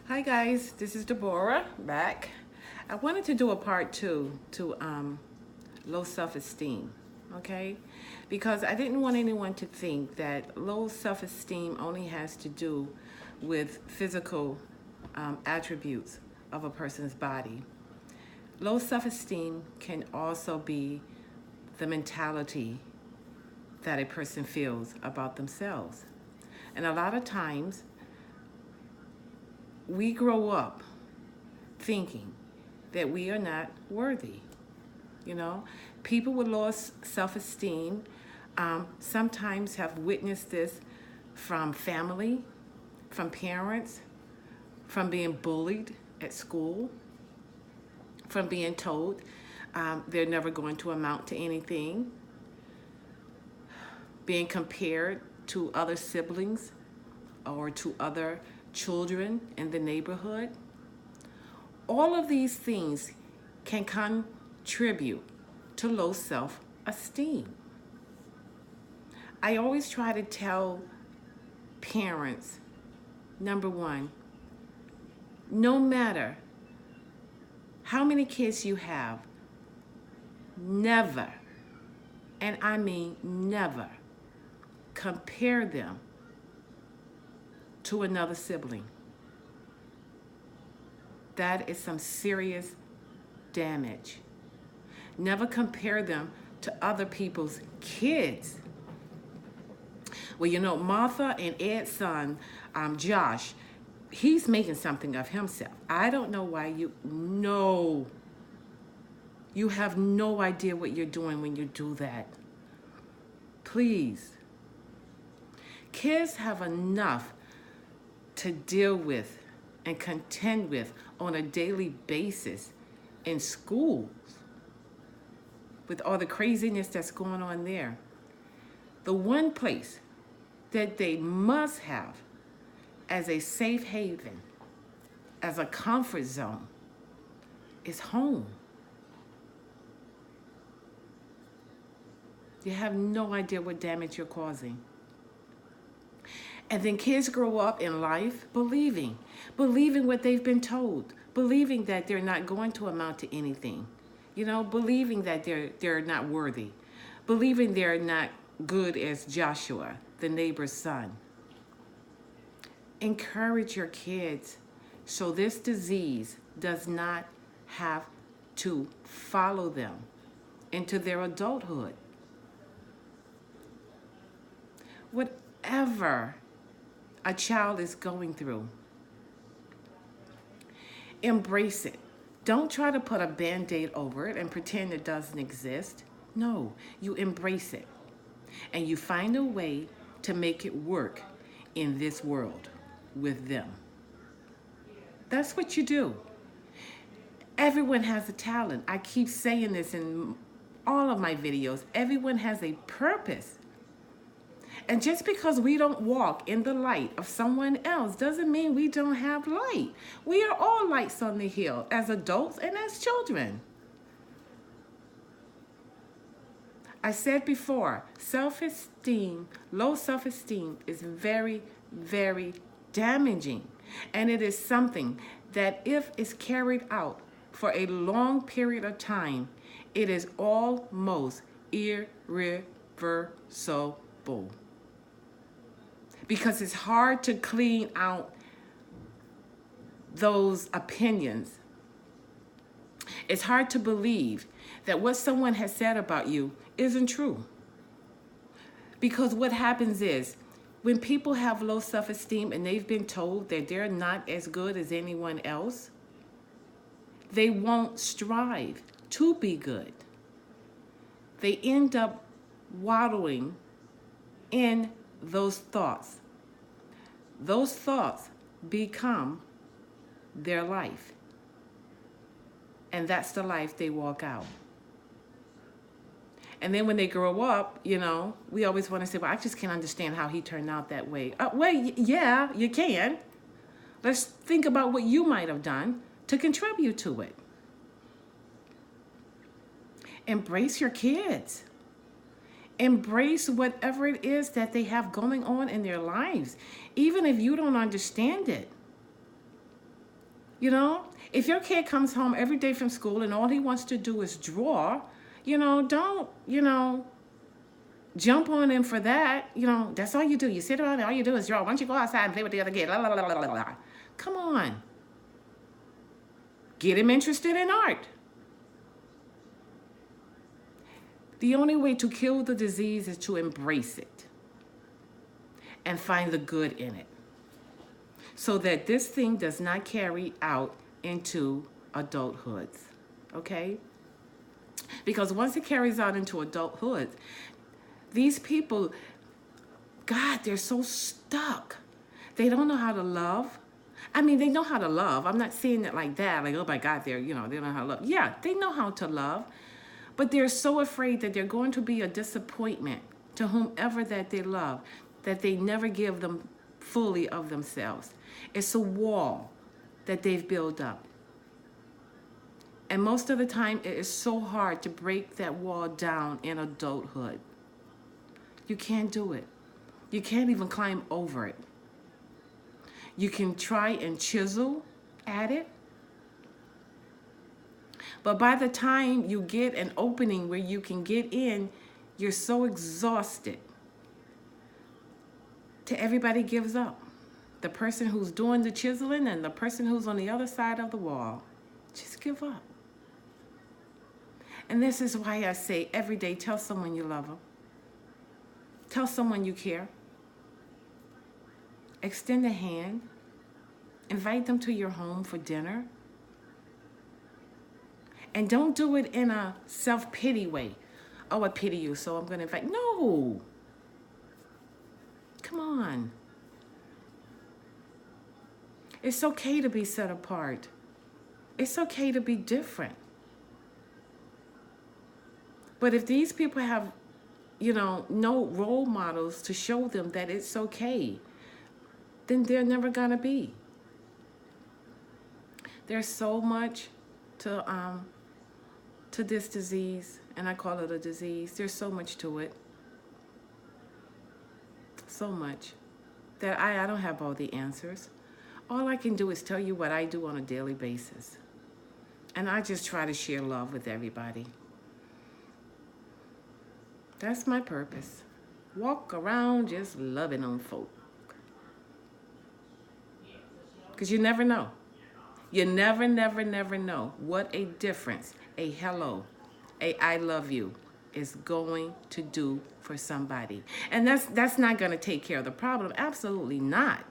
Hi guys, this is Deborah back. I wanted to do a part two to low self-esteem, okay? Because I didn't want anyone to think that low self-esteem only has to do with physical attributes of a person's body. Low self-esteem can also be the mentality that a person feels about themselves. And a lot of times we grow up thinking that we are not worthy. You know, people with low self-esteem sometimes have witnessed this from family, from parents, from being bullied at school, from being told they're never going to amount to anything, being compared to other siblings or to other children in the neighborhood. All of these things can contribute to low self-esteem. I always try to tell parents, number one, no matter how many kids you have, never, and I mean never, compare them to another sibling. That is some serious damage. Never compare them to other people's kids. Well, you know, Martha and Ed's son, Josh, he's making something of himself. I don't know why you have no idea what you're doing when you do that. Please. Kids have enough to deal with and contend with on a daily basis in schools with all the craziness that's going on there. The one place that they must have as a safe haven, as a comfort zone, is home. You have no idea what damage you're causing. And then kids grow up in life believing what they've been told, believing that they're not going to amount to anything, believing that they're not worthy, believing they're not good as Joshua, the neighbor's son. Encourage your kids so this disease does not have to follow them into their adulthood. Whatever a child is going through, embrace it. Don't try to put a Band-Aid over it and pretend it doesn't exist. No, you embrace it. And you find a way to make it work in this world with them. That's what you do. Everyone has a talent. I keep saying this in all of my videos. Everyone has a purpose. And just because we don't walk in the light of someone else doesn't mean we don't have light. We are all lights on the hill as adults and as children. I said before, self-esteem, low self-esteem is very, very damaging. And it is something that if it's carried out for a long period of time, it is almost irreversible. Because it's hard to clean out those opinions. It's hard to believe that what someone has said about you isn't true. Because what happens is, when people have low self-esteem and they've been told that they're not as good as anyone else, they won't strive to be good. They end up wallowing in those thoughts. Those thoughts become their life. And that's the life they walk out. And then when they grow up, we always want to say, well, I just can't understand how he turned out that way. Yeah, you can. Let's think about what you might have done to contribute to it. Embrace your kids. Embrace whatever it is that they have going on in their lives, even if you don't understand it. You know, if your kid comes home every day from school and all he wants to do is draw, don't, jump on him for that. That's all you do. You sit around and all you do is draw. Why don't you go outside and play with the other kid? La, la, la, la, la, la. Come on. Get him interested in art. The only way to kill the disease is to embrace it and find the good in it, so that this thing does not carry out into adulthood, okay? Because once it carries out into adulthood, these people, God, they're so stuck. They don't know how to love. I mean, they know how to love. I'm not saying it like that, like, oh my God, they don't know how to love. Yeah, they know how to love, but they're so afraid that they're going to be a disappointment to whomever that they love, that they never give them fully of themselves. It's a wall that they've built up. And most of the time, it is so hard to break that wall down in adulthood. You can't do it. You can't even climb over it. You can try and chisel at it, but by the time you get an opening where you can get in, you're so exhausted that everybody gives up. The person who's doing the chiseling and the person who's on the other side of the wall just give up. And this is why I say every day, tell someone you love them. Tell someone you care. Extend a hand. Invite them to your home for dinner. And don't do it in a self-pity way. Oh, I pity you, so I'm going to invite. No. Come on. It's okay to be set apart. It's okay to be different. But if these people have, no role models to show them that it's okay, then they're never going to be. There's so much to this disease, and I call it a disease. There's so much to it. So much that I don't have all the answers. All I can do is tell you what I do on a daily basis. And I just try to share love with everybody. That's my purpose. Walk around just loving on folk. Because you never know. You never, never, never know what a difference a hello, a I love you is going to do for somebody. And that's not going to take care of the problem. Absolutely not.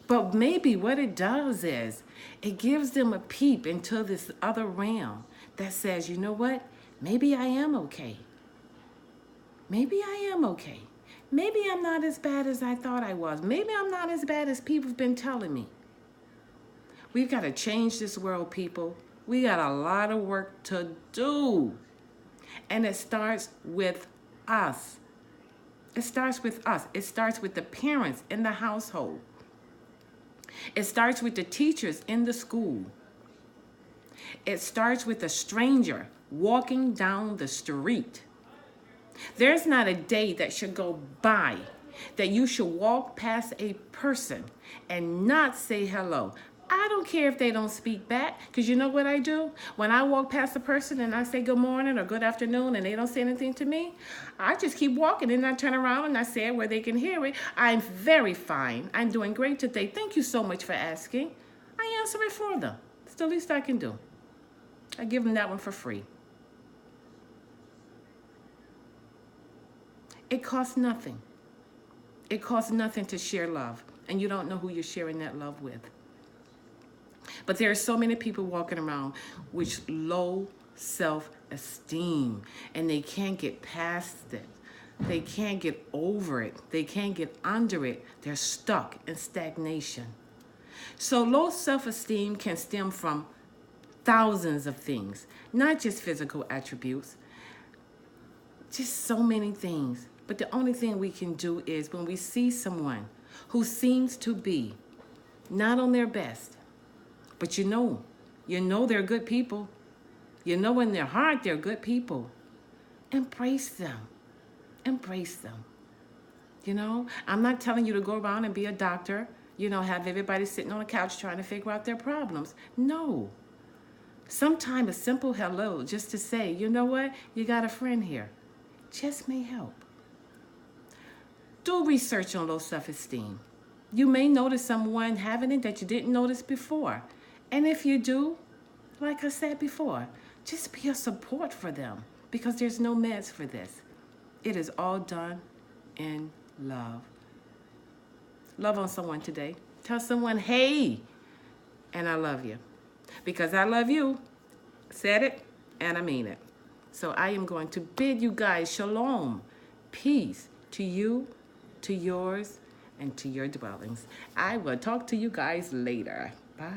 But maybe what it does is it gives them a peep into this other realm that says, you know what? Maybe I am okay. Maybe I am okay. Maybe I'm not as bad as I thought I was. Maybe I'm not as bad as people have been telling me. We've got to change this world, people. We got a lot of work to do. And it starts with us. It starts with us. It starts with the parents in the household. It starts with the teachers in the school. It starts with a stranger walking down the street. There's not a day that should go by that you should walk past a person and not say hello. I don't care if they don't speak back, because you know what I do? When I walk past a person and I say good morning or good afternoon and they don't say anything to me, I just keep walking and I turn around and I say it where they can hear it. I'm very fine. I'm doing great today. Thank you so much for asking. I answer it for them. It's the least I can do. I give them that one for free. It costs nothing. It costs nothing to share love, and you don't know who you're sharing that love with. But there are so many people walking around with low self-esteem, and they can't get past it. They can't get over it. They can't get under it. They're stuck in stagnation. So low self-esteem can stem from thousands of things, not just physical attributes, just so many things. But the only thing we can do is when we see someone who seems to be not on their best, but you know they're good people. You know in their heart they're good people. Embrace them. Embrace them. I'm not telling you to go around and be a doctor, have everybody sitting on the couch trying to figure out their problems. No. Sometimes a simple hello, just to say, you know what, you got a friend here, just may help. Do research on low self-esteem. You may notice someone having it that you didn't notice before. And if you do, like I said before, just be a support for them, because there's no meds for this. It is all done in love. Love on someone today. Tell someone, hey, and I love you. Because I love you. Said it, and I mean it. So I am going to bid you guys shalom, peace to you, to yours, and to your dwellings. I will talk to you guys later. Bye.